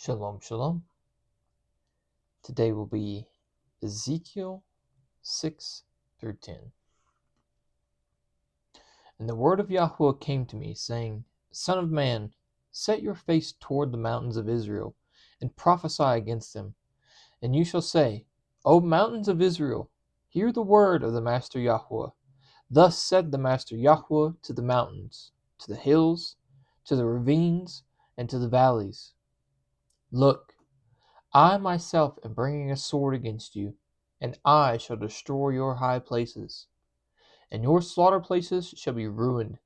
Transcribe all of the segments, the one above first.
Shalom, shalom. Today will be Ezekiel 6 through 10. And the word of Yahweh came to me, saying, Son of man, set your face toward the mountains of Israel, and prophesy against them. And you shall say, O mountains of Israel, hear the word of the Master Yahweh. Thus said the Master Yahweh to the mountains, to the hills, to the ravines, and to the valleys. Look, I myself am bringing a sword against you, and I shall destroy your high places. And your slaughter places shall be ruined,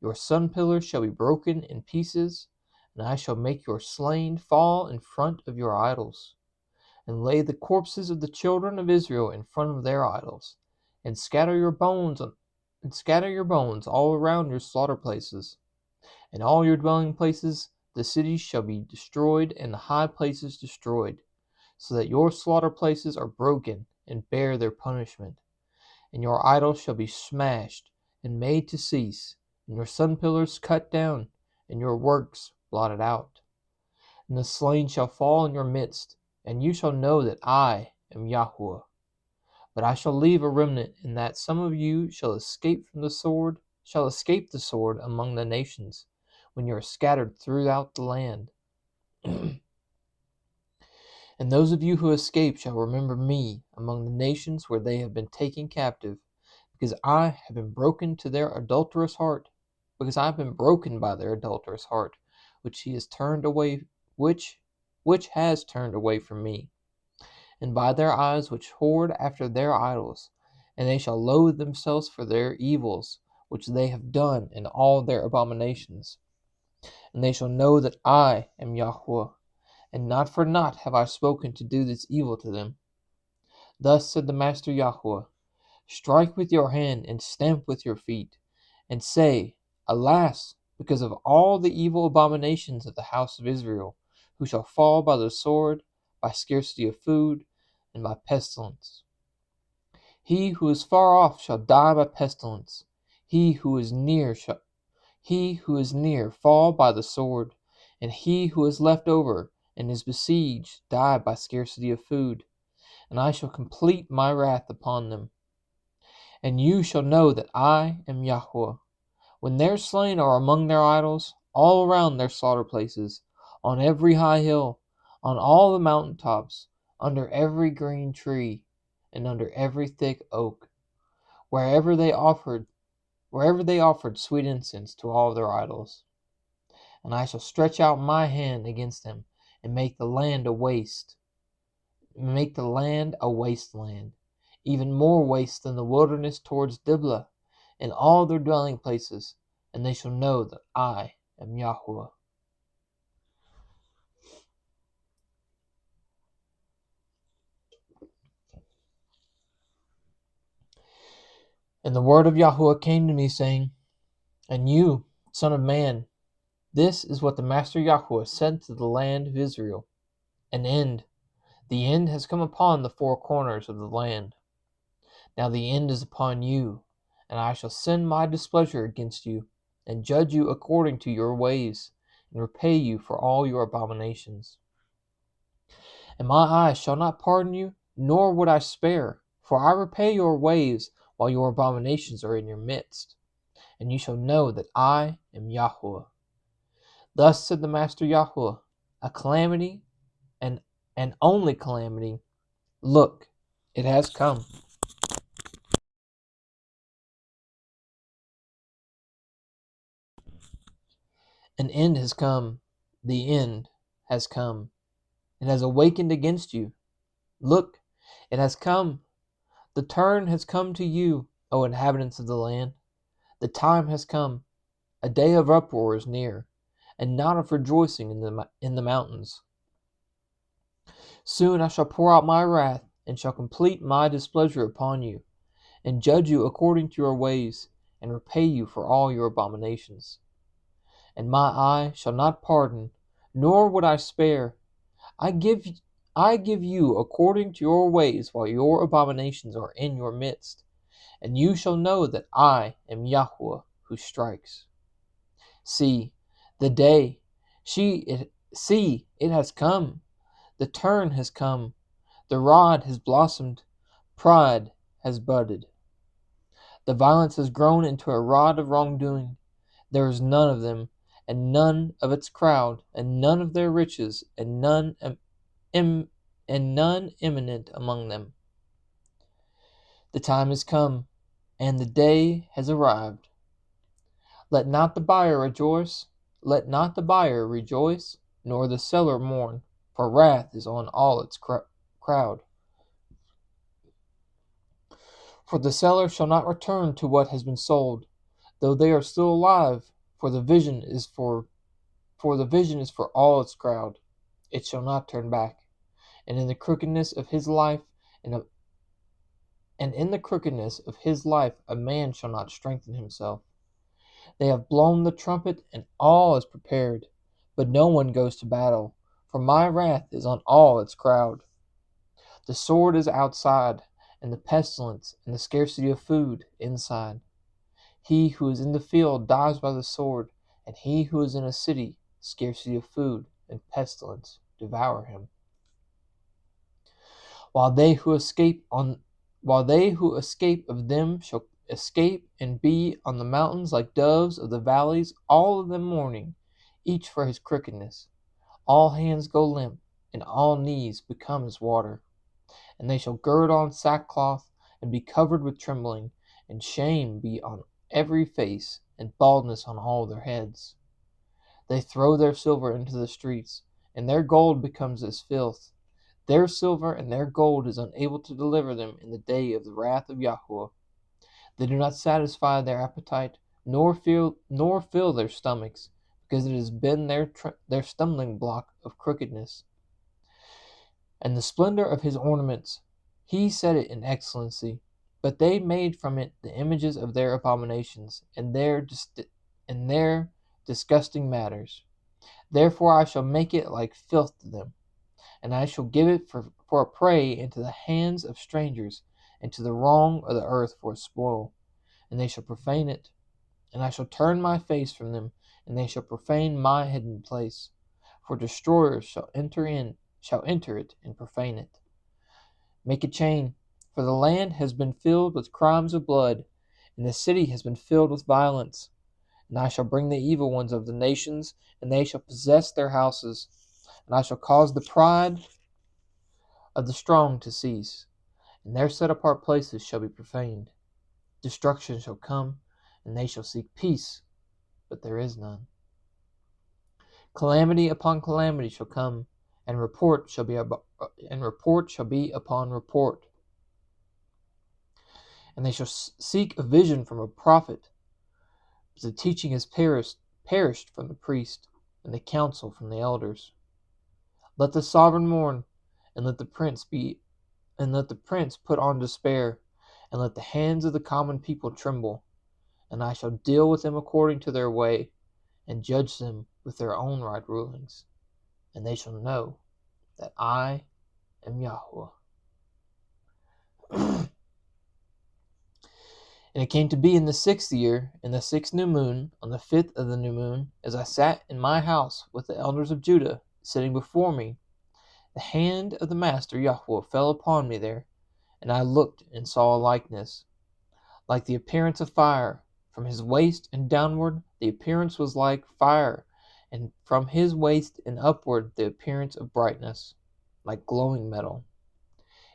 your sun pillars shall be broken in pieces, and I shall make your slain fall in front of your idols, and lay the corpses of the children of Israel in front of their idols, and scatter your bones all around your slaughter places. And all your dwelling places, the cities shall be destroyed, and the high places destroyed, so that your slaughter places are broken and bear their punishment. And your idols shall be smashed and made to cease, and your sun pillars cut down, and your works blotted out. And the slain shall fall in your midst, and you shall know that I am Yahweh. But I shall leave a remnant, in that some of you shall escape the sword among the nations, when you are scattered throughout the land. And those of you who escape shall remember me among the nations where they have been taken captive, because I have been broken by their adulterous heart, which has turned away from me, and by their eyes which whored after their idols, and they shall loathe themselves for their evils which they have done in all their abominations. And they shall know that I am Yahweh, and not for naught have I spoken to do this evil to them. Thus said the Master Yahweh, strike with your hand and stamp with your feet, and say, Alas, because of all the evil abominations of the house of Israel, who shall fall by the sword, by scarcity of food, and by pestilence. He who is far off shall die by pestilence. He who is near fall by the sword, and he who is left over and is besieged die by scarcity of food. And I shall complete my wrath upon them. And you shall know that I am Yahweh, when their slain are among their idols, all around their slaughter places, on every high hill, on all the mountain tops, under every green tree, and under every thick oak, wherever they offered sweet incense to all their idols. And I shall stretch out my hand against them, and make the land a wasteland, even more waste than the wilderness towards Diblah, in all their dwelling places, and they shall know that I am Yahweh. And the word of Yahweh came to me, saying, And you, son of man, this is what the Master Yahweh said to the land of Israel. The end has come upon the four corners of the land. Now the end is upon you, and I shall send my displeasure against you, and judge you according to your ways, and repay you for all your abominations. And my eyes shall not pardon you, nor would I spare, for I repay your ways while your abominations are in your midst. And you shall know that I am Yahweh. Thus said the Master Yahweh, a calamity, and an only calamity. Look, it has come. An end has come. The end has come. It has awakened against you. Look, it has come. The turn has come to you, O inhabitants of the land. The time has come. A day of uproar is near, and not of rejoicing in the mountains. Soon I shall pour out my wrath, and shall complete my displeasure upon you, and judge you according to your ways, and repay you for all your abominations. And my eye shall not pardon, nor would I spare. I give you according to your ways while your abominations are in your midst, and you shall know that I am Yahweh who strikes. See, the day, See, it has come. The turn has come. The rod has blossomed. Pride has budded. The violence has grown into a rod of wrongdoing. There is none of them, and none of its crowd, and none of their riches, and none eminent among them. The time is come, and the day has arrived. Let not the buyer rejoice, nor the seller mourn, for wrath is on all its crowd. For the seller shall not return to what has been sold, though they are still alive, for the vision is for all its crowd. It shall not turn back, and in the crookedness of his life, a man shall not strengthen himself. They have blown the trumpet, and all is prepared, but no one goes to battle, for my wrath is on all its crowd. The sword is outside, and the pestilence and the scarcity of food inside. He who is in the field dies by the sword, and he who is in a city, scarcity of food and pestilence devour him. While they who escape of them shall escape and be on the mountains like doves of the valleys, all of them mourning, each for his crookedness. All hands go limp, and all knees become as water. And they shall gird on sackcloth, and be covered with trembling, and shame be on every face, and baldness on all their heads. They throw their silver into the streets, and their gold becomes as filth. Their silver and their gold is unable to deliver them in the day of the wrath of Yahweh. They do not satisfy their appetite, nor fill their stomachs, because it has been their stumbling block of crookedness. And the splendor of his ornaments, he set it in excellency, but they made from it the images of their abominations, and their disgusting matters. Therefore I shall make it like filth to them, and I shall give it for a prey into the hands of strangers, and to the wrong of the earth for a spoil. And they shall profane it, and I shall turn my face from them, and they shall profane my hidden place. For destroyers shall enter it and profane it. Make a chain, for the land has been filled with crimes of blood, and the city has been filled with violence. And I shall bring the evil ones of the nations, and they shall possess their houses. And I shall cause the pride of the strong to cease, and their set apart places shall be profaned. Destruction shall come, and they shall seek peace, but there is none. Calamity upon calamity shall come, and report shall be upon report. And they shall seek a vision from a prophet, but the teaching has perished from the priest, and the counsel from the elders. Let the sovereign mourn, and let the prince put on despair, and let the hands of the common people tremble. And I shall deal with them according to their way, and judge them with their own right rulings. And they shall know that I am Yahweh. And it came to be in the 6th year, in the 6th new moon, on the 5th of the new moon, as I sat in my house with the elders of Judah sitting before me, the hand of the Master Yahweh fell upon me there, and I looked and saw a likeness, like the appearance of fire. From his waist and downward the appearance was like fire, and from his waist and upward the appearance of brightness, like glowing metal.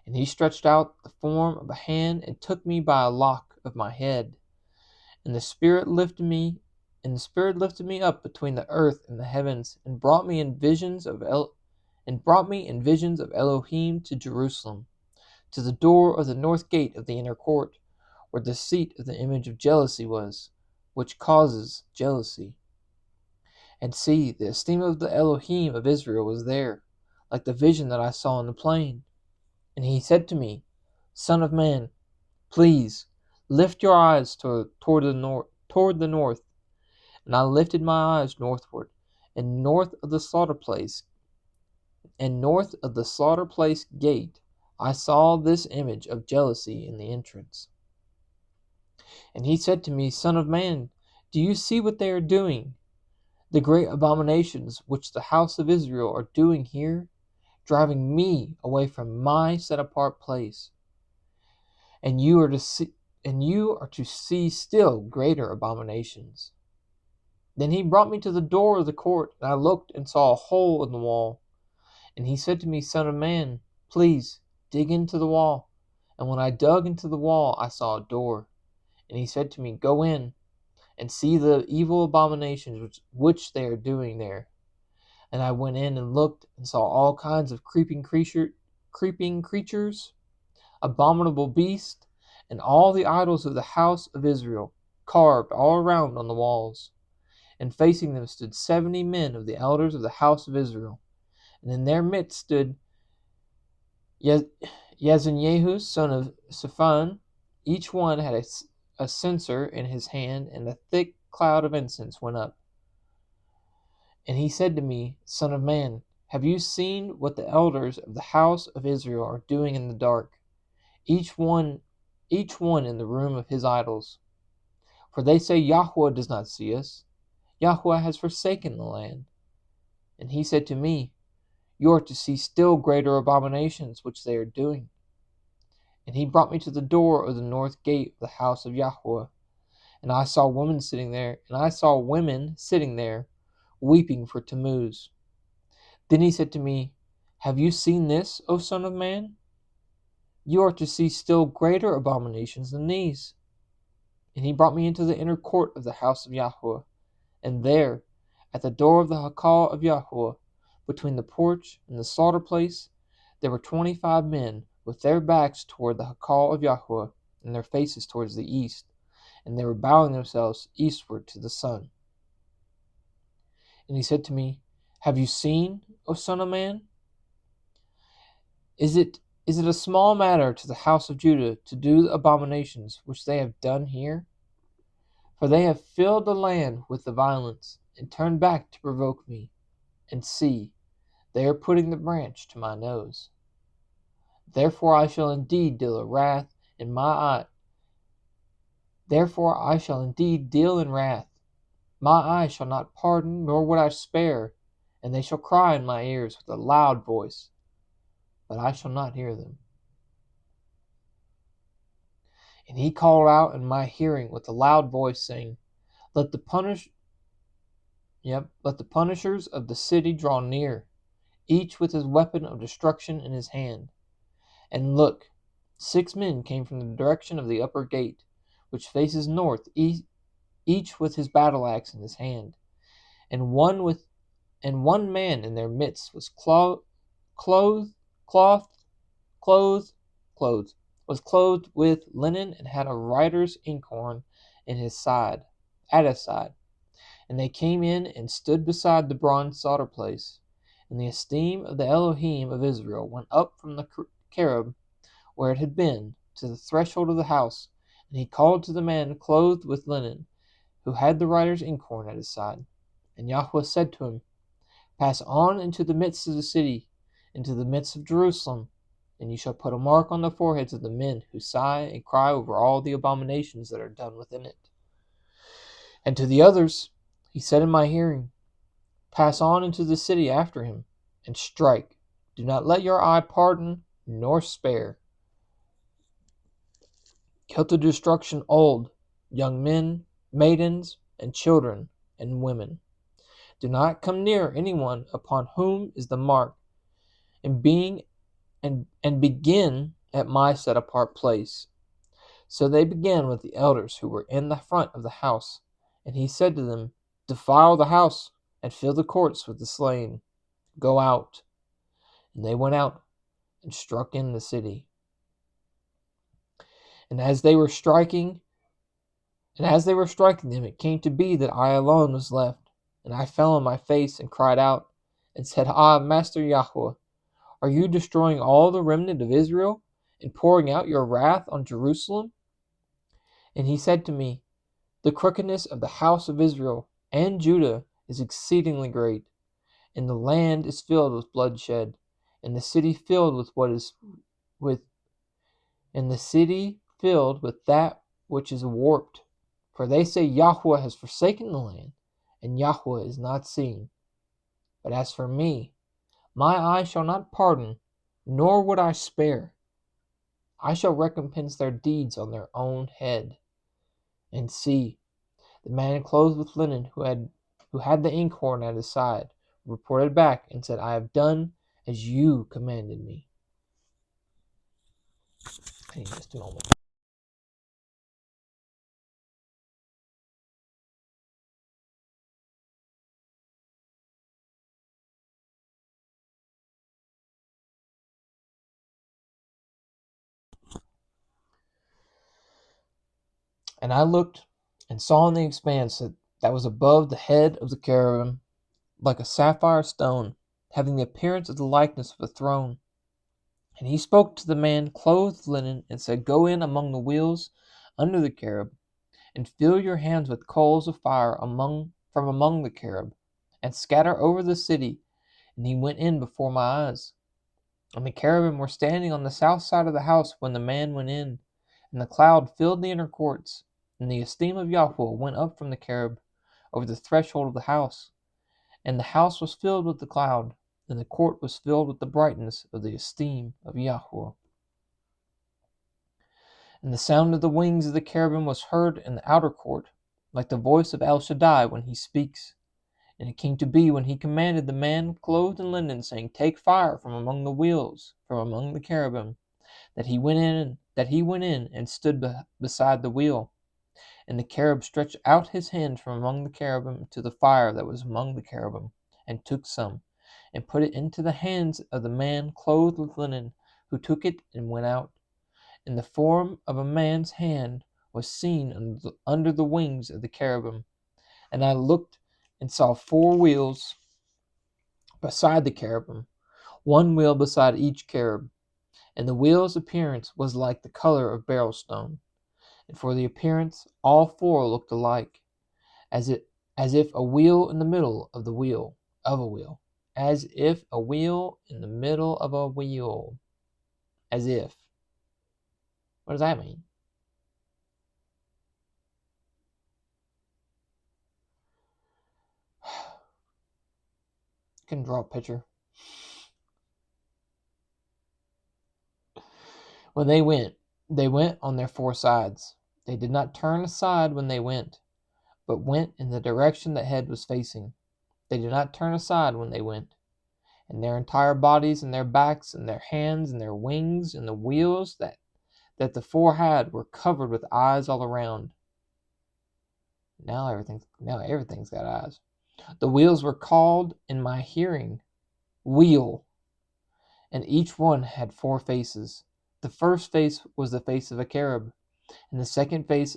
And he stretched out the form of a hand and took me by a lock of my head. And the Spirit lifted me up between the earth and the heavens, and brought me in visions of Elohim to Jerusalem, to the door of the north gate of the inner court, where the seat of the image of jealousy was, which causes jealousy. And see, the esteem of the Elohim of Israel was there, like the vision that I saw in the plain. And he said to me, Son of man, please lift your eyes toward the north. And I lifted my eyes northward, and north of the slaughter place gate, I saw this image of jealousy in the entrance. And he said to me, Son of man, do you see what they are doing? the great abominations which the house of Israel are doing here, driving me away from my set-apart place. And you are to see still greater abominations. Then he brought me to the door of the court, and I looked and saw a hole in the wall. And he said to me, Son of man, please dig into the wall. And when I dug into the wall, I saw a door. And he said to me, Go in and see the evil abominations which they are doing there. And I went in and looked and saw all kinds of creeping creatures, abominable beasts, and all the idols of the house of Israel, carved all around on the walls. And facing them stood 70 men of the elders of the house of Israel. And in their midst stood Yazaniah, son of Shaphan. Each one had a censer in his hand, and a thick cloud of incense went up. And he said to me, Son of man, have you seen what the elders of the house of Israel are doing in the dark, each one in the room of his idols? For they say, Yahweh does not see us. Yahweh has forsaken the land. And he said to me, You are to see still greater abominations which they are doing. And he brought me to the door of the north gate of the house of Yahweh. And I saw women sitting there, weeping for Tammuz. Then he said to me, Have you seen this, O son of man? You are to see still greater abominations than these. And he brought me into the inner court of the house of Yahweh. And there, at the door of the Hakal of Yahweh, between the porch and the slaughter place, there were 25 men, with their backs toward the Hakal of Yahweh, and their faces towards the east, and they were bowing themselves eastward to the sun. And he said to me, Have you seen, O son of man? Is it a small matter to the house of Judah to do the abominations which they have done here? For they have filled the land with the violence, and turned back to provoke me. And see, they are putting the branch to my nose. Therefore I shall indeed deal in wrath. My eye shall not pardon, nor would I spare, and they shall cry in my ears with a loud voice, but I shall not hear them. And he called out in my hearing with a loud voice, saying, Let the punishers of the city draw near, each with his weapon of destruction in his hand. And look, 6 men came from the direction of the upper gate, which faces north, each with his battle axe in his hand. And one man in their midst was clothed with linen, and had a writer's inkhorn at his side. And they came in and stood beside the bronze slaughter place. And the esteem of the Elohim of Israel went up from the cherub where it had been to the threshold of the house. And he called to the man clothed with linen, who had the writer's inkhorn at his side. And Yahweh said to him, Pass on into the midst of the city, into the midst of Jerusalem, and you shall put a mark on the foreheads of the men who sigh and cry over all the abominations that are done within it. And to the others he said in my hearing, Pass on into the city after him, and strike. Do not let your eye pardon, nor spare. Kill to destruction old, young men, maidens, and children, and women. Do not come near anyone upon whom is the mark, and begin at my set apart place. So they began with the elders who were in the front of the house. And he said to them, Defile the house, and fill the courts with the slain. Go out. And they went out and struck in the city. And as they were striking them, it came to be that I alone was left. And I fell on my face and cried out, and said, Ah, Master Yahweh, are you destroying all the remnant of Israel, and pouring out your wrath on Jerusalem? And he said to me, The crookedness of the house of Israel and Judah is exceedingly great, and the land is filled with bloodshed, and the city filled with that which is warped. For they say, Yahweh has forsaken the land, and Yahweh is not seen. But as for me, my eye shall not pardon, nor would I spare. I shall recompense their deeds on their own head. And see, the man clothed with linen who had the inkhorn at his side reported back and said, I have done as you commanded me. I need just a moment. And I looked and saw in the expanse that was above the head of the cherubim, like a sapphire stone, having the appearance of the likeness of a throne. And he spoke to the man clothed with linen, and said, Go in among the wheels under the cherub, and fill your hands with coals of fire from among the cherub, and scatter over the city. And he went in before my eyes. And the cherubim were standing on the south side of the house when the man went in, and the cloud filled the inner courts. And the esteem of Yahweh went up from the cherub over the threshold of the house. And the house was filled with the cloud, and the court was filled with the brightness of the esteem of Yahweh. And the sound of the wings of the cherubim was heard in the outer court, like the voice of El Shaddai when he speaks. And it came to be when he commanded the man clothed in linen, saying, Take fire from among the wheels, from among the cherubim, that he went in and stood beside the wheel. And the cherub stretched out his hand from among the cherubim to the fire that was among the cherubim, and took some, and put it into the hands of the man clothed with linen, who took it and went out. And the form of a man's hand was seen under the wings of the cherubim. And I looked and saw 4 wheels beside the cherubim, 1 wheel beside each cherub. And the wheel's appearance was like the color of beryl stone. And for the appearance all 4 looked alike, as if a wheel in the middle of the wheel of a wheel. As if a wheel in the middle of a wheel. As if. What does that mean? Can draw a picture. When they went on their 4 sides. They did not turn aside when they went, but went in the direction the head was facing. They did not turn aside when they went. And their entire bodies and their backs and their hands and their wings and the wheels that the 4 had were covered with eyes all around. Now everything's got eyes. The wheels were called in my hearing wheel, and each one had 4 faces. The first face was the face of a cherub, and the second face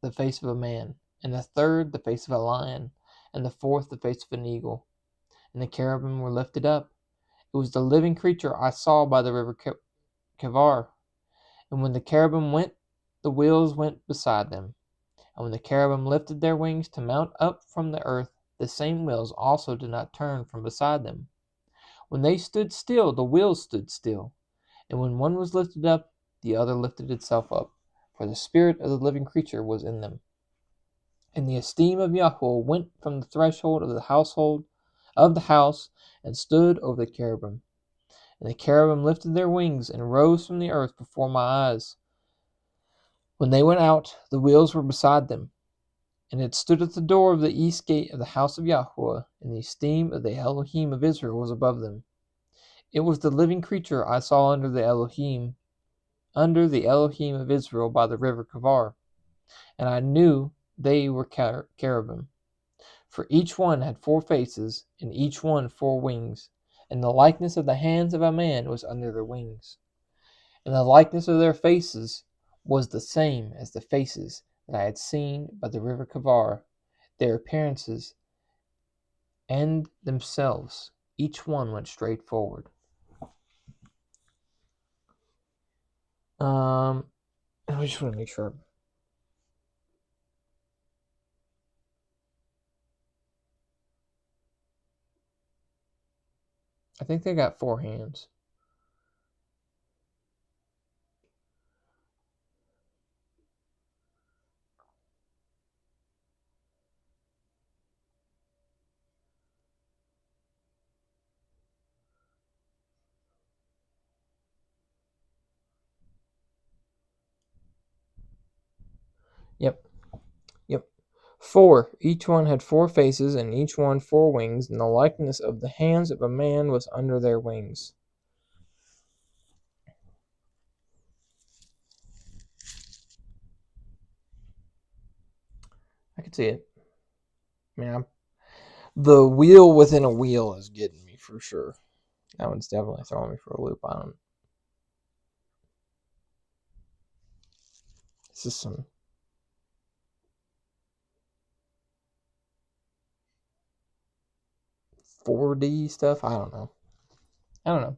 the face of a man, and the third the face of a lion, and the fourth the face of an eagle. And the cherubim were lifted up. It was the living creature I saw by the river Kevar. And when the cherubim went, the wheels went beside them. And when the cherubim lifted their wings to mount up from the earth, the same wheels also did not turn from beside them. When they stood still, the wheels stood still. And when one was lifted up, the other lifted itself up, for the spirit of the living creature was in them. And the esteem of Yahweh went from the threshold of the house, and stood over the cherubim. And the cherubim lifted their wings and rose from the earth before my eyes. When they went out, the wheels were beside them. And it stood at the door of the east gate of the house of Yahweh, and the esteem of the Elohim of Israel was above them. It was the living creature I saw under the Elohim of Israel by the river Kavar. And I knew they were cherubim. For each one had 4 faces, and each one 4 wings, and the likeness of the hands of a man was under their wings. And the likeness of their faces was the same as the faces that I had seen by the river Kavar. Their appearances and themselves, each one went straight forward. I just want to make sure. I think they got 4 hands. Yep. Yep. 4. Each one had 4 faces, and each one 4 wings, and the likeness of the hands of a man was under their wings. I could see it. Yeah. The wheel within a wheel is getting me for sure. That one's definitely throwing me for a loop. This is some 4D stuff. I don't know.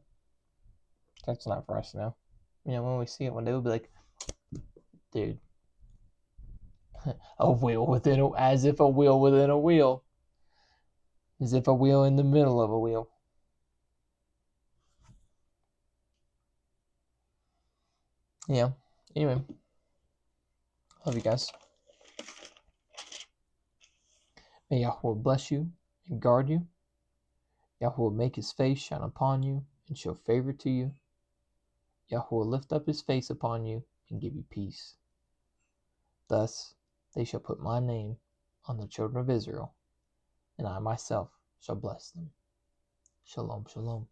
That's not for us to know. When we see it one day, we'll be like, dude, a wheel within as if a wheel within a wheel. As if a wheel in the middle of a wheel. Yeah. Anyway. Love you guys. May Yahweh bless you and guard you. Yahweh will make his face shine upon you and show favor to you. Yahweh will lift up his face upon you and give you peace. Thus they shall put my name on the children of Israel, and I myself shall bless them. Shalom, shalom.